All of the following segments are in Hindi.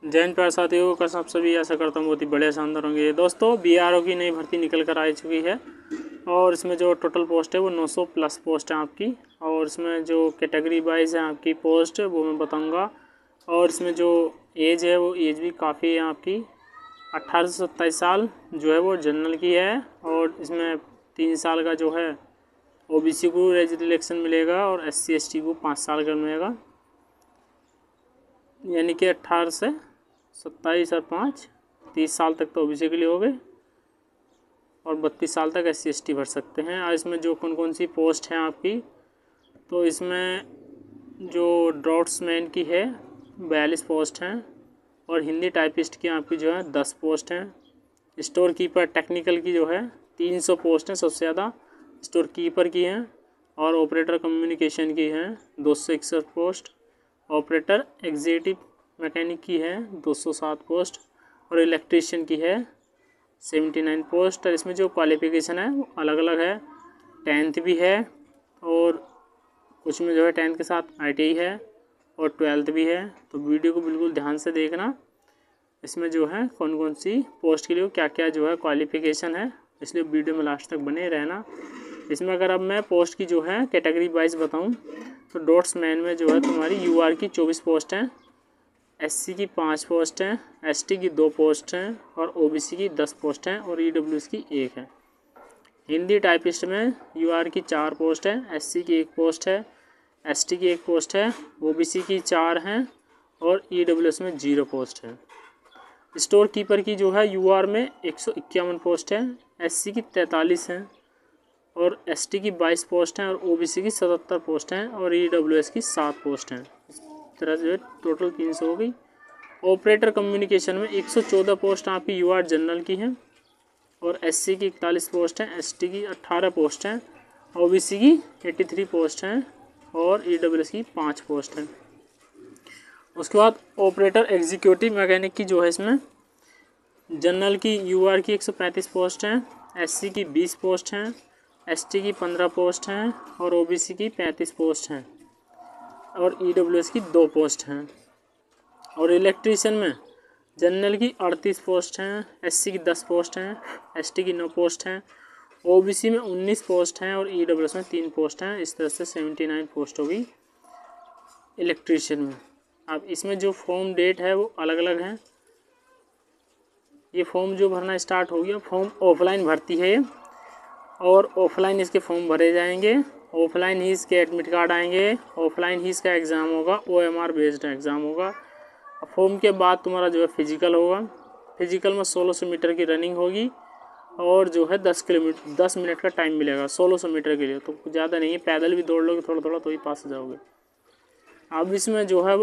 जैन प्यार साथियों का सब सभी आशा करता हूँ बहुत ही बढ़िया शानदार होंगे। दोस्तों बीआरओ की नई भर्ती निकल कर आ चुकी है और इसमें जो टोटल पोस्ट है वो 900 प्लस पोस्ट है आपकी। और इसमें जो कैटेगरी वाइज है आपकी पोस्ट वो मैं बताऊंगा। और इसमें जो एज है वो एज भी काफ़ी है आपकी 18 से 27 साल जो है वो जनरल की है। और इसमें 3 साल का जो है ओबीसी को रिलैक्सेशन मिलेगा और SC ST को 5 साल का मिलेगा, यानी कि 18 से 27 और 5 30 साल तक तो ओबीसी के लिए हो गए और 32 साल तक SC ST भर सकते हैं। और इसमें जो कौन कौन सी पोस्ट हैं आपकी, तो इसमें जो ड्राफ्ट्समैन की है 42 पोस्ट हैं और हिंदी टाइपिस्ट की आपकी जो है 10 पोस्ट हैं। स्टोर कीपर टेक्निकल की जो है 300 पोस्ट हैं, सबसे ज़्यादा स्टोर कीपर की हैं। और ऑपरेटर कम्युनिकेशन की हैं 261 पोस्ट। ऑपरेटर एग्जीक्यूटिव मैकेनिक की है 207 पोस्ट और इलेक्ट्रीशियन की है 79 पोस्ट। और इसमें जो क्वालिफ़िकेशन है वो अलग अलग है, 10th भी है और कुछ में जो है 10th के साथ ITI है और 12th भी है। तो वीडियो को बिल्कुल ध्यान से देखना, इसमें जो है कौन कौन सी पोस्ट के लिए क्या क्या जो है क्वालिफ़िकेशन है, इसलिए वीडियो में लास्ट तक बने रहना। इसमें अगर अब मैं पोस्ट की जो है कैटेगरी वाइज बताऊं तो ड्राफ्ट्समैन में जो है तुम्हारी UR की 24 पोस्ट हैं, SC की 5 पोस्ट हैं, ST की 2 पोस्ट हैं और OBC की 10 पोस्ट हैं और EWS की 1 है। हिंदी टाइपिस्ट में UR की 4 पोस्ट है, SC की 1 पोस्ट है, ST की 1 पोस्ट है, OBC की 4 हैं और EWS में 0 पोस्ट है। स्टोर कीपर की जो है UR में 151 पोस्ट है, SC की 43 हैं और ST की 22 पोस्ट हैं और OBC की 77 पोस्ट हैं और EWS की 7 पोस्ट हैं। इस तरह से टोटल 300 हो गई। ऑपरेटर कम्युनिकेशन में 114 पोस्ट आपकी UR जनरल की हैं और SC की 41 पोस्ट हैं, ST की 18 पोस्ट हैं, OBC की 83 पोस्ट हैं और EWS की 5 पोस्ट हैं। उसके बाद ऑपरेटर एग्जीक्यूटिव मैकेनिक की जो है इसमें जनरल की UR की 135 पोस्ट हैं, SC की 20 पोस्ट हैं, ST की 15 पोस्ट हैं और OBC की 35 पोस्ट हैं और EWS की 2 पोस्ट हैं। और इलेक्ट्रीशियन में जनरल की 38 पोस्ट हैं, SC की 10 पोस्ट हैं, ST की 9 पोस्ट हैं, OBC में 19 पोस्ट हैं और EWS में 3 पोस्ट हैं। इस तरह से 79 पोस्ट होगी इलेक्ट्रीशियन में। अब इसमें जो फॉर्म डेट है वो अलग अलग हैं। ये फॉर्म जो भरना स्टार्ट हो गया, फॉर्म ऑफलाइन भरती है और ऑफलाइन इसके फॉर्म भरे जाएंगे, ऑफलाइन ही इसके एडमिट कार्ड आएंगे, ऑफलाइन ही इसका एग्ज़ाम होगा, OMR बेस्ड एग्ज़ाम होगा। फॉर्म के बाद तुम्हारा जो है फिजिकल होगा, फिजिकल में 1600 मीटर की रनिंग होगी और जो है 10 मिनट का टाइम मिलेगा 1600 मीटर के लिए। तो ज़्यादा नहीं है, पैदल भी दौड़ लोगे थोड़ा थोड़ा तो ही पास हो जाओगे। अब इसमें जो है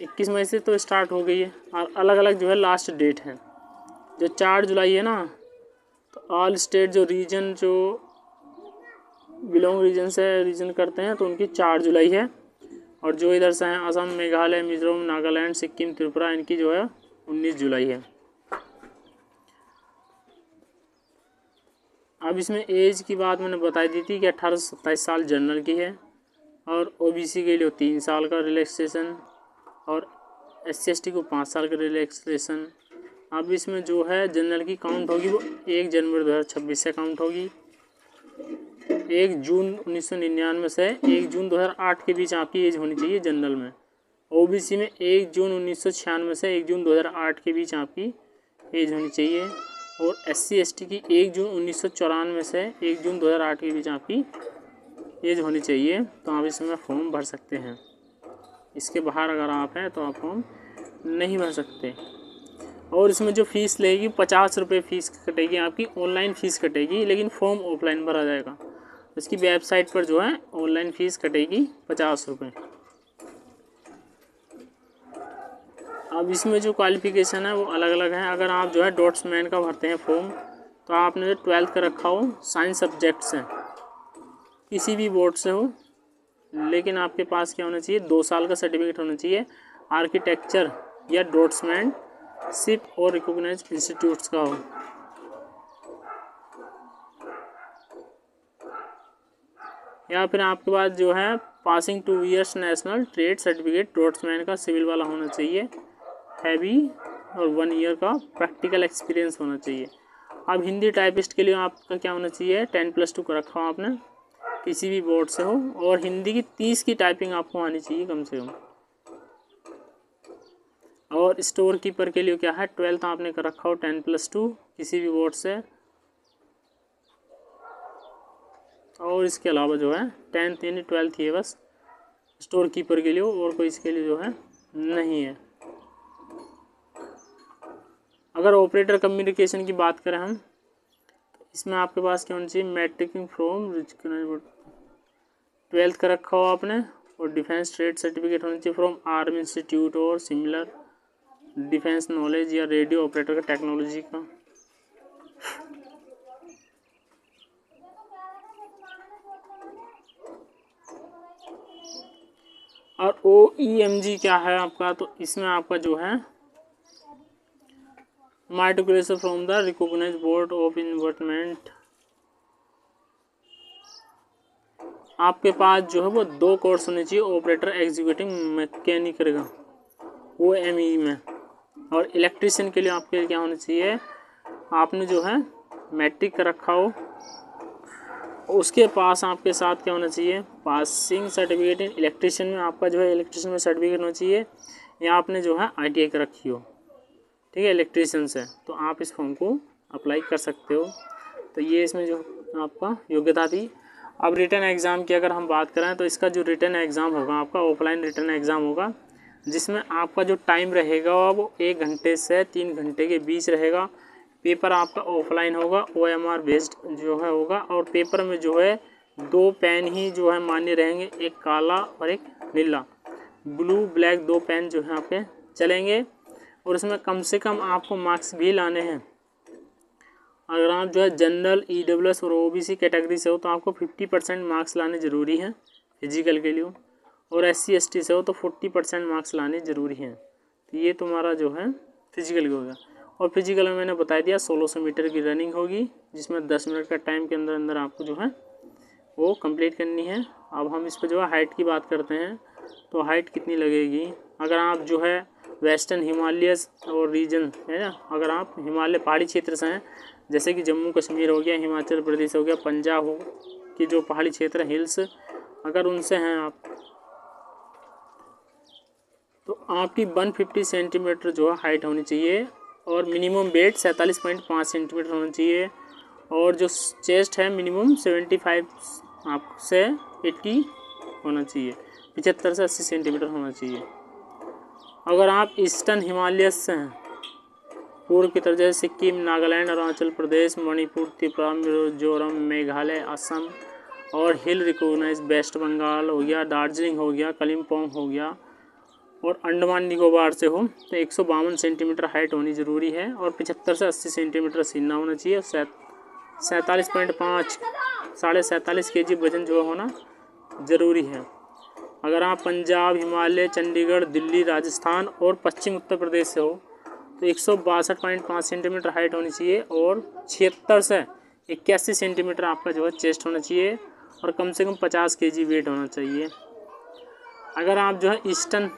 21 मई से तो स्टार्ट हो गई है और अलग अलग जो है लास्ट डेट है। जो 4 जुलाई है ना, तो ऑल स्टेट जो रीजन जो बिलोंग रीजन से रीजन करते हैं तो उनकी 4 जुलाई है। और जो इधर से हैं असम, मेघालय, मिजोरम, नागालैंड, सिक्किम, त्रिपुरा, इनकी जो है 19 जुलाई है। अब इसमें एज की बात मैंने बताई दी थी कि 18 से 27 साल जनरल की है और OBC के लिए 3 साल का रिलैक्सेशन और SC ST को 5 साल का रिलैक्सेशन। अब इसमें जो है जनरल की काउंट होगी वो 1 जनवरी 2026 से काउंट होगी। 1 जून 1999 से 1 जून 2008 के बीच आपकी एज होनी चाहिए जनरल में। OBC में 1 जून 1996 से 1 जून 2008 के बीच आपकी एज होनी चाहिए और SC ST की 1 जून 1994 से 1 जून 2008 के बीच आपकी एज होनी चाहिए। तो आप इसमें फॉर्म भर सकते हैं। इसके बाहर अगर आप हैं तो आप फॉर्म नहीं भर सकते। और इसमें जो फ़ीस लगेगी 50 रुपये फ़ीस कटेगी आपकी, ऑनलाइन फ़ीस कटेगी, लेकिन फॉर्म ऑफलाइन भरा जाएगा। इसकी वेबसाइट पर जो है ऑनलाइन फ़ीस कटेगी 50 रुपये। अब इसमें जो क्वालिफ़िकेशन है वो अलग अलग है। अगर आप जो है ड्राफ्ट्समैन का भरते हैं फॉर्म तो आपने जो 12th का रखा हो, साइंस सब्जेक्ट से किसी भी बोर्ड से हो, लेकिन आपके पास क्या होना चाहिए, 2 साल का सर्टिफिकेट होना चाहिए आर्किटेक्चर या ड्राफ्ट्समैनशिप और रिकॉग्नाइज्ड इंस्टीट्यूट्स का हो। या फिर आपके पास जो है passing 2 years national trade certificate draughtsman का सिविल वाला होना चाहिए, हैवी और 1 ईयर का प्रैक्टिकल एक्सपीरियंस होना चाहिए। अब हिंदी टाइपिस्ट के लिए आपका क्या होना चाहिए, 10+2 का रखा हो आपने, किसी भी बोर्ड से हो, और हिंदी की 30 की टाइपिंग आपको आनी चाहिए कम से कम। और स्टोर कीपर के लिए क्या है, 12th आपने कर रखा हो 10+2 किसी भी बोर्ड से। और इसके अलावा जो है 10th यानी 12th ही है बस स्टोर कीपर के लिए, और कोई इसके लिए जो है नहीं है। अगर ऑपरेटर कम्युनिकेशन की बात करें हम, तो इसमें आपके पास क्या होना चाहिए, मैट्रिकिंग फ्रॉम 12th का रखा हो आपने, और डिफेंस ट्रेड सर्टिफिकेट होना चाहिए फ्रॉम आर्मी इंस्टीट्यूट और सिमिलर डिफेंस नॉलेज, या रेडियो ऑपरेटर का टेक्नोलॉजी का। और OEMG क्या है आपका, तो इसमें आपका जो है matriculation from the recognised board of investment. आपके पास जो है वो 2 कोर्स होने चाहिए ऑपरेटर एग्जीक्यूटिव मैकेनिकल का OME में, और इलेक्ट्रीशियन के लिए आपके क्या होना चाहिए, आपने जो है मैट्रिक का रखा हो, उसके पास आपके साथ क्या होना चाहिए, पासिंग सर्टिफिकेट इन इलेक्ट्रीशियन में आपका जो है इलेक्ट्रीशियन में सर्टिफिकेट होना चाहिए, या आपने जो है ITI का रखी हो, ठीक है, इलेक्ट्रीशियन से, तो आप इस फॉर्म को अप्लाई कर सकते हो। तो ये इसमें जो आपका योग्यता थी। अब रिटन एग्ज़ाम की अगर हम बात करें, तो इसका जो रिटन एग्ज़ाम होगा आपका ऑफलाइन रिटन एग्ज़ाम होगा, जिसमें आपका जो टाइम रहेगा वो 1 घंटे से 3 घंटे के बीच रहेगा। पेपर आपका ऑफलाइन होगा, OMR बेस्ड जो है होगा, और पेपर में जो है 2 पेन ही जो है मान्य रहेंगे, एक काला और एक नीला, ब्लू ब्लैक 2 पेन जो है आपके चलेंगे, और इसमें कम से कम आपको मार्क्स भी लाने हैं। अगर आप जो है जनरल, EWS और OBC कैटेगरी से हो तो आपको 50% मार्क्स लाने ज़रूरी हैं फिजिकल के लिए, और SC ST से हो तो 40% मार्क्स लाने ज़रूरी हैं। तो ये तुम्हारा जो है फिजिकल का होगा। और फिजिकल में मैंने बता दिया 1600 मीटर की रनिंग होगी, जिसमें 10 मिनट का टाइम के अंदर अंदर आपको जो है वो कंप्लीट करनी है। अब हम इस पर जो है हाइट की बात करते हैं, तो हाइट कितनी लगेगी, अगर आप जो है वेस्टर्न हिमालयस और रीजन है ना, अगर आप हिमालय पहाड़ी क्षेत्र से हैं, जैसे कि जम्मू कश्मीर हो गया, हिमाचल प्रदेश हो गया, पंजाब हो कि जो पहाड़ी क्षेत्र हिल्स, अगर उनसे हैं आप, तो आपकी 150 सेंटीमीटर जो है हाइट होनी चाहिए, और मिनिमम वेट 47.5 सेंटीमीटर होना चाहिए, और जो चेस्ट है मिनिमम 75 आपसे 80 होना चाहिए, 75 से 80 सेंटीमीटर होना चाहिए। अगर आप ईस्टर्न हिमालयस से हैं, पूर्व की तरफ जैसे सिक्किम, नागालैंड, अरुणाचल प्रदेश, मणिपुर, त्रिपुरा, मिजोरम, मेघालय, असम, और हिल रिकॉग्नाइज वेस्ट बंगाल हो गया, दार्जिलिंग हो गया, कलिम्पोंग हो गया, और अंडमान निकोबार से हो, तो 152 सेंटीमीटर हाइट होनी ज़रूरी है, और 75 से 80 सेंटीमीटर सीना होना चाहिए, 47.5 47.5 kg वजन जो होना ज़रूरी है। अगर आप पंजाब, हिमालय, चंडीगढ़, दिल्ली, राजस्थान और पश्चिम उत्तर प्रदेश से हो तो 162.5 सेंटीमीटर हाइट होनी चाहिए, और 76 से 81 सेंटीमीटर आपका जो है चेस्ट होना चाहिए, और कम से कम 50 kg वेट होना चाहिए। अगर आप जो है ईस्टर्न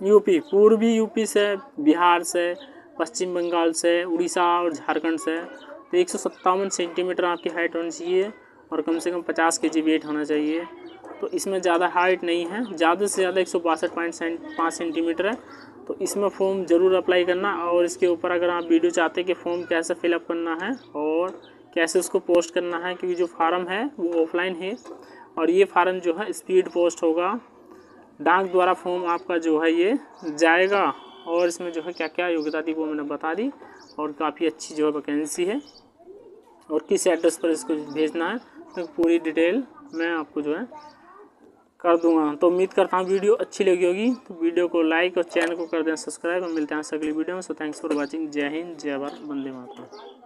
यूपी, पूर्वी यूपी से, बिहार से, पश्चिम बंगाल से, उड़ीसा और झारखंड से, तो 157 सेंटीमीटर आपकी हाइट होनी चाहिए, और कम से कम 50 kg वेट होना चाहिए। तो इसमें ज़्यादा हाइट नहीं है, ज़्यादा से ज़्यादा 162.5 सेंटीमीटर है। तो इसमें फॉर्म ज़रूर अप्लाई करना, और इसके ऊपर अगर आप वीडियो चाहते हैं कि फॉर्म कैसे फिलअप करना है और कैसे उसको पोस्ट करना है, क्योंकि जो फार्म है वो ऑफलाइन है, और ये फार्म जो है स्पीड पोस्ट होगा, डाक द्वारा फॉर्म आपका जो है ये जाएगा। और इसमें जो है क्या क्या योग्यता थी वो मैंने बता दी, और काफ़ी अच्छी जो है वैकेंसी है, और किस एड्रेस पर इसको भेजना है तो पूरी डिटेल मैं आपको जो है कर दूंगा। तो उम्मीद करता हूँ वीडियो अच्छी लगी होगी, तो वीडियो को लाइक और चैनल को कर दें सब्सक्राइब, और मिलते हैं अगली वीडियो में। So thanks for watching. जय हिंद, जय भारत, वंदे मातरम।